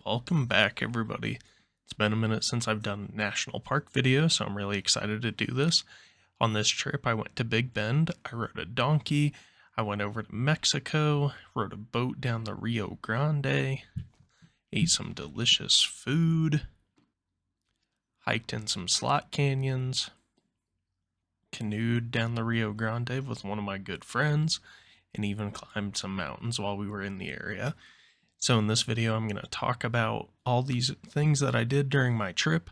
Welcome back, everybody. It's been a minute since I've done a national park video, so I'm really excited to do this. On this trip, I went to Big Bend, I rode a donkey, I went over to Mexico, rode a boat down the Rio Grande, ate some delicious food, hiked in some slot canyons, canoed down the Rio Grande with one of my good friends, and even climbed some mountains while we were in the area. So in this video, I'm going to talk about all these things that I did during my trip,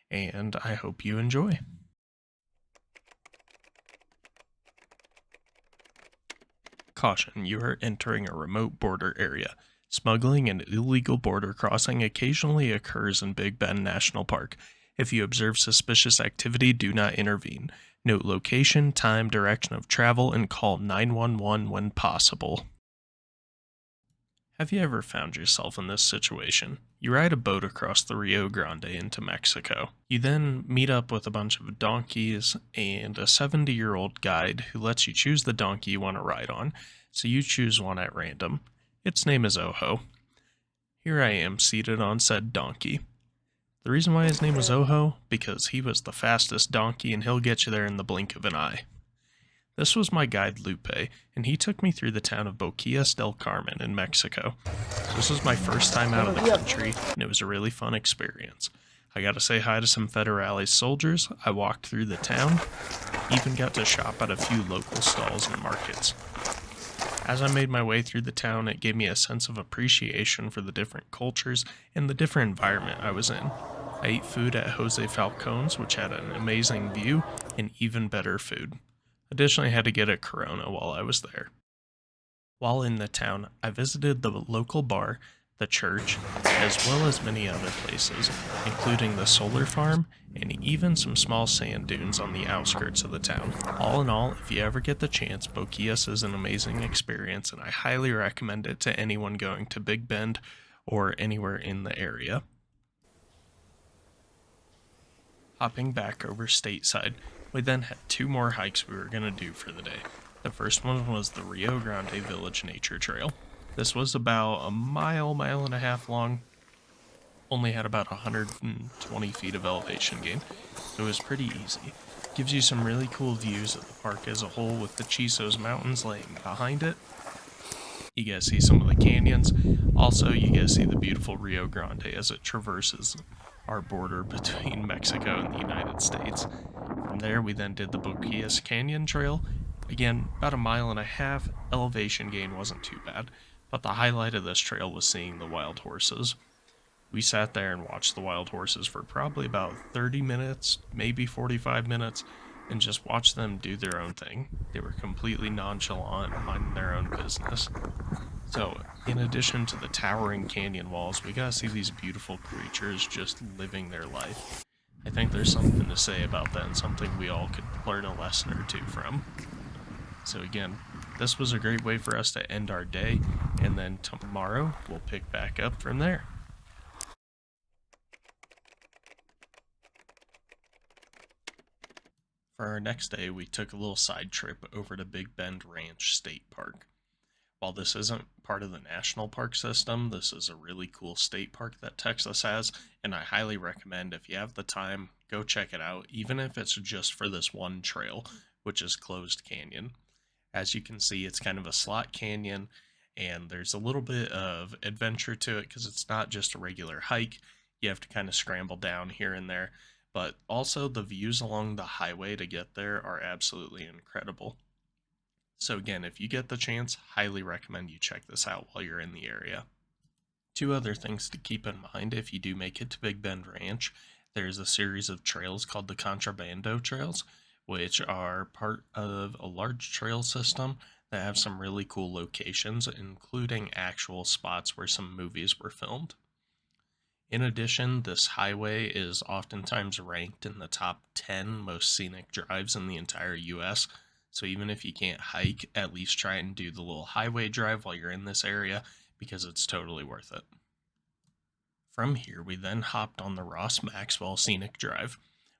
and I hope you enjoy. Caution, you are entering a remote border area. Smuggling and illegal border crossing occasionally occurs in Big Bend National Park. If you observe suspicious activity, do not intervene. Note location, time, direction of travel, and call 911 when possible. Have you ever found yourself in this situation? You ride a boat across the Rio Grande into Mexico. You then meet up with a bunch of donkeys and a 70-year-old guide who lets you choose the donkey you want to ride on, so you choose one at random. Its name is Ojo. Here I am seated on said donkey. The reason why his name was Ojo? Because he was the fastest donkey and he'll get you there in the blink of an eye. This was my guide Lupe, and he took me through the town of Boquillas del Carmen in Mexico. This was my first time out of the country, and it was a really fun experience. I got to say hi to some Federales soldiers, I walked through the town, even got to shop at a few local stalls and markets. As I made my way through the town, it gave me a sense of appreciation for the different cultures and the different environment I was in. I ate food at Jose Falcon's, which had an amazing view and even better food. Additionally, I had to get a Corona while I was there. While in the town, I visited the local bar, the church, as well as many other places, including the solar farm and even some small sand dunes on the outskirts of the town. All in all, if you ever get the chance, Boquillas is an amazing experience, and I highly recommend it to anyone going to Big Bend or anywhere in the area. Hopping back over stateside, we then had two more hikes we were going to do for the day. The first one was the Rio Grande Village Nature Trail. This was about a mile and a half long, only had about 120 feet of elevation gain, so it was pretty easy. Gives you some really cool views of the park as a whole with the Chisos Mountains laying behind it. You guys see some of the canyons. Also, you guys see the beautiful Rio Grande as it traverses our border between Mexico and the United States. From there, we then did the Boquillas Canyon Trail. Again, about a mile and a half, elevation gain wasn't too bad, but the highlight of this trail was seeing the wild horses. We sat there and watched the wild horses for probably about 30 minutes, maybe 45 minutes, and just watched them do their own thing. They were completely nonchalant, minding their own business. So, in addition to the towering canyon walls, we got to see these beautiful creatures just living their life. I think there's something to say about that and something we all could learn a lesson or two from. So again, this was a great way for us to end our day, and then tomorrow we'll pick back up from there. For our next day, we took a little side trip over to Big Bend Ranch State Park. While this isn't part of the national park system, this is a really cool state park that Texas has, and I highly recommend if you have the time, go check it out, even if it's just for this one trail, which is Closed Canyon. As you can see, it's kind of a slot canyon, and there's a little bit of adventure to it because it's not just a regular hike. You have to kind of scramble down here and there, but also the views along the highway to get there are absolutely incredible. So again, if you get the chance, highly recommend you check this out while you're in the area. Two other things to keep in mind if you do make it to Big Bend Ranch. There's a series of trails called the Contrabando Trails, which are part of a large trail system that have some really cool locations, including actual spots where some movies were filmed. In addition, this highway is oftentimes ranked in the top 10 most scenic drives in the entire US. So even if you can't hike, at least try and do the little highway drive while you're in this area because it's totally worth it. From here, we then hopped on the Ross Maxwell Scenic Drive.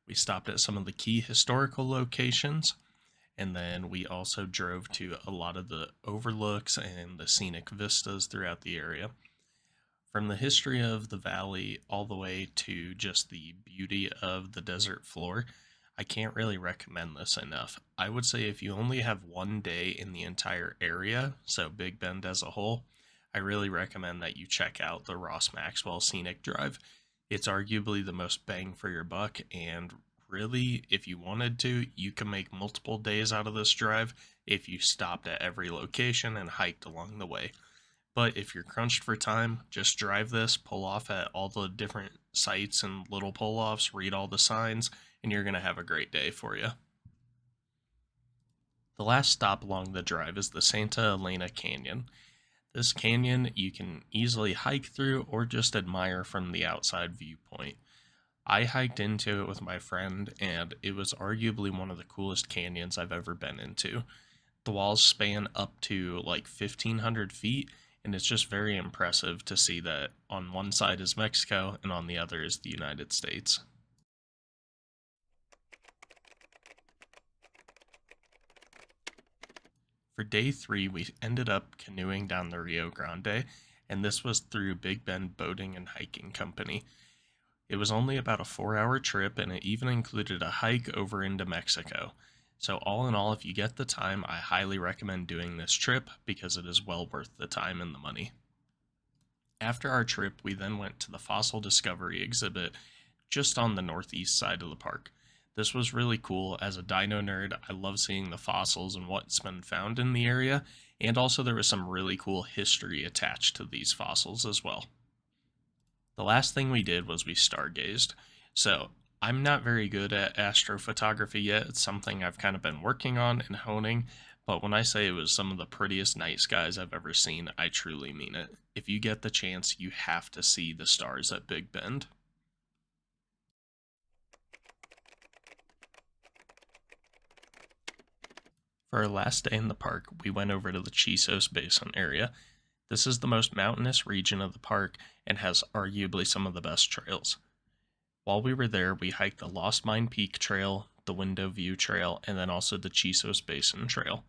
We stopped at some of the key historical locations, and then we also drove to a lot of the overlooks and the scenic vistas throughout the area. From the history of the valley all the way to just the beauty of the desert floor, I can't really recommend this enough. I would say if you only have one day in the entire area, so Big Bend as a whole, I really recommend that you check out the Ross Maxwell Scenic Drive. It's arguably the most bang for your buck, and really, if you wanted to, you can make multiple days out of this drive if you stopped at every location and hiked along the way. But if you're crunched for time, just drive this, pull off at all the different sites and little pull offs, read all the signs, and you're going to have a great day for you. The last stop along the drive is the Santa Elena Canyon. This canyon you can easily hike through or just admire from the outside viewpoint. I hiked into it with my friend, and it was arguably one of the coolest canyons I've ever been into. The walls span up to like 1,500 feet, and it's just very impressive to see that on one side is Mexico and on the other is the United States. For day 3, we ended up canoeing down the Rio Grande, and this was through Big Bend Boating and Hiking Company. It was only about a 4-hour trip, and it even included a hike over into Mexico. So, all in all, if you get the time, I highly recommend doing this trip because it is well worth the time and the money. After our trip, we then went to the Fossil Discovery exhibit just on the northeast side of the park. This was really cool. As a dino nerd, I love seeing the fossils and what's been found in the area, and also there was some really cool history attached to these fossils as well. The last thing we did was we stargazed. So, I'm not very good at astrophotography yet. It's something I've kind of been working on and honing, but when I say it was some of the prettiest night skies I've ever seen, I truly mean it. If you get the chance, you have to see the stars at Big Bend. For our last day in the park, we went over to the Chisos Basin area. This is the most mountainous region of the park and has arguably some of the best trails. While we were there, we hiked the Lost Mine Peak Trail, the Window View Trail, and then also the Chisos Basin Trail.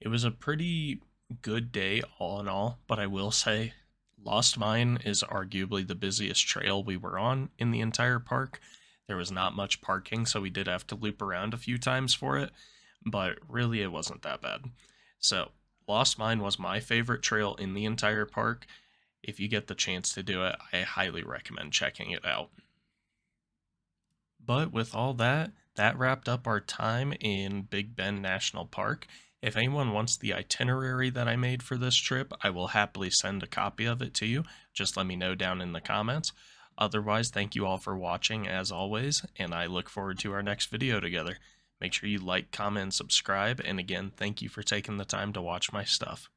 It was a pretty good day all in all, but I will say Lost Mine is arguably the busiest trail we were on in the entire park. There was not much parking, so we did have to loop around a few times for it, but really it wasn't that bad. So, Lost Mine was my favorite trail in the entire park. If you get the chance to do it, I highly recommend checking it out. But with all that, that wrapped up our time in Big Bend National Park. If anyone wants the itinerary that I made for this trip, I will happily send a copy of it to you. Just let me know down in the comments. Otherwise, thank you all for watching as always, and I look forward to our next video together. Make sure you like, comment, and subscribe, and again, thank you for taking the time to watch my stuff.